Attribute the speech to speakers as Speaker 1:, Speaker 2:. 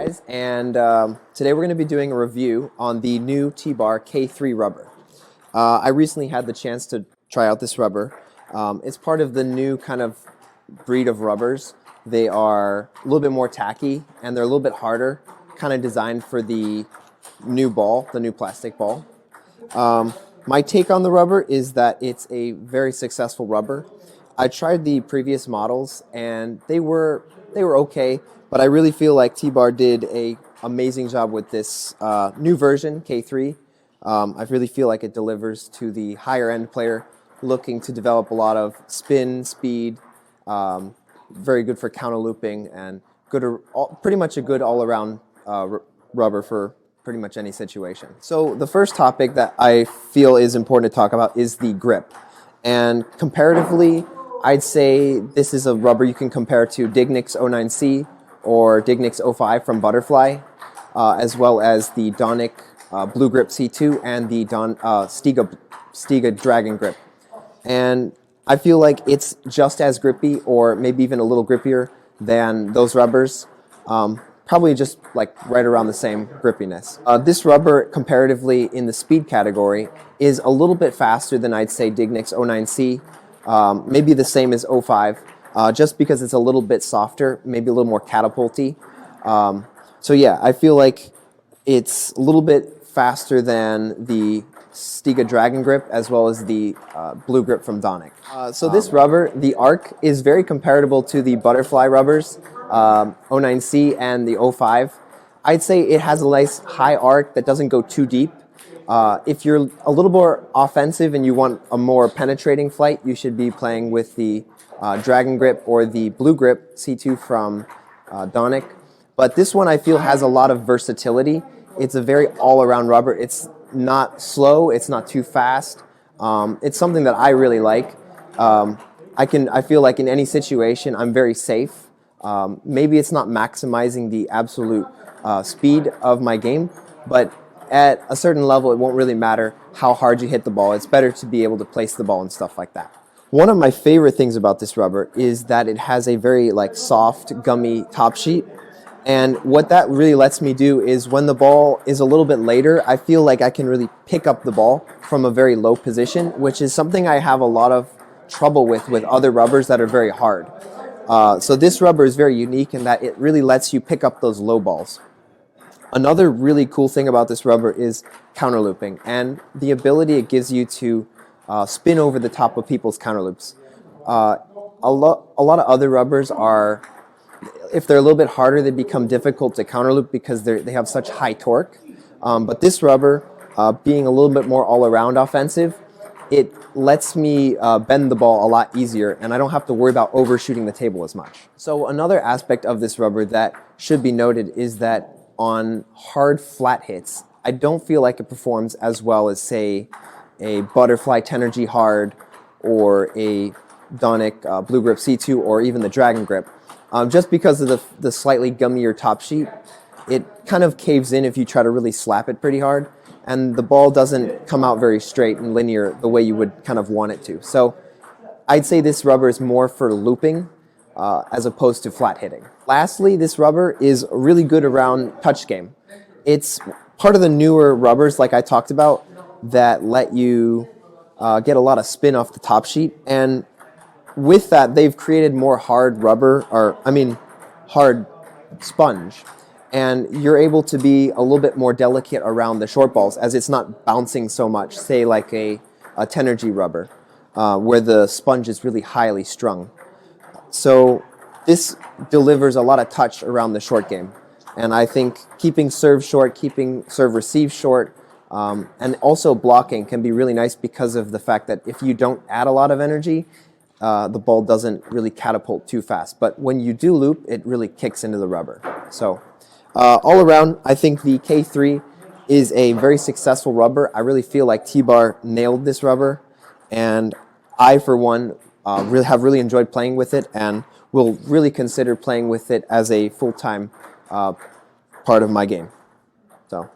Speaker 1: guys, and today we're going to be doing a review on the new Tibhar K3 Rubber. I recently had the chance to try out this rubber. It's part of the new kind of breed of rubbers. They are a little bit more tacky and they're a little bit harder, kind of designed for the new ball, the new plastic ball. My take on the rubber is that it's a very successful rubber. I tried the previous models and they were okay, but I really feel like Tibhar did an amazing job with this new version, K3. I really feel like it delivers to the higher end player looking to develop a lot of spin, speed, very good for counter looping, and pretty much a good all-around rubber for pretty much any situation. So the first topic that I feel is important to talk about is the grip. And comparatively, I'd say this is a rubber you can compare to Dignix 09C or Dignix 05 from Butterfly, as well as the Donic Blue Grip C2 and the Stiga Dragon Grip. And I feel like it's just as grippy or maybe even a little grippier than those rubbers. Probably just like right around the same grippiness. This rubber, comparatively in the speed category, is a little bit faster than I'd say Dignix 09C, maybe the same as 05, just because it's a little bit softer, maybe a little more catapulty. So yeah, I feel like it's a little bit faster than the Stiga Dragon Grip as well as the Blue Grip from Donic. So this rubber, the arc, is very comparable to the Butterfly rubbers, 09C and the 05. I'd say it has a nice high arc that doesn't go too deep. If you're a little more offensive and you want a more penetrating flight, you should be playing with the Dragon Grip or the Blue Grip C2 from Donic. But this one I feel has a lot of versatility. It's a very all-around rubber. It's not slow, it's not too fast. It's something that I really like. I feel like in any situation I'm very safe. Maybe it's not maximizing the absolute speed of my game, but at a certain level it won't really matter how hard you hit the ball. It's better to be able to place the ball and stuff like that. One of my favorite things about this rubber is that it has a very soft, gummy top sheet. And what that really lets me do is when the ball is a little bit later, I feel like I can really pick up the ball from a very low position, which is something I have a lot of trouble with other rubbers that are very hard. So this rubber is very unique in that it really lets you pick up those low balls. Another really cool thing about this rubber is counter looping and the ability it gives you to spin over the top of people's counter loops. A lot of other rubbers are, if they're a little bit harder, they become difficult to counter loop because they have such high torque. But this rubber, being a little bit more all-around offensive, it lets me bend the ball a lot easier and I don't have to worry about overshooting the table as much. So another aspect of this rubber that should be noted is that on hard flat hits, I don't feel like it performs as well as, say, a Butterfly Tenergy Hard or a Donic Blue Grip C2 or even the Dragon Grip. Just because of the slightly gummier top sheet, it kind of caves in if you try to really slap it pretty hard, and the ball doesn't come out very straight and linear the way you would kind of want it to. So I'd say this rubber is more for looping as opposed to flat hitting. Lastly, this rubber is really good around touch game. It's part of the newer rubbers, like I talked about, that let you get a lot of spin off the top sheet, and with that, they've created more hard rubber, hard sponge, and you're able to be a little bit more delicate around the short balls as it's not bouncing so much, say like a Tenergy rubber, where the sponge is really highly strung. So this delivers a lot of touch around the short game, and I think keeping serve short, keeping serve receive short, and also blocking can be really nice because of the fact that if you don't add a lot of energy, the ball doesn't really catapult too fast. But when you do loop, it really kicks into the rubber. So all around, I think the K3 is a very successful rubber. I really feel like Tibhar nailed this rubber. And I, for one, have really enjoyed playing with it and will really consider playing with it as a full-time part of my game. So.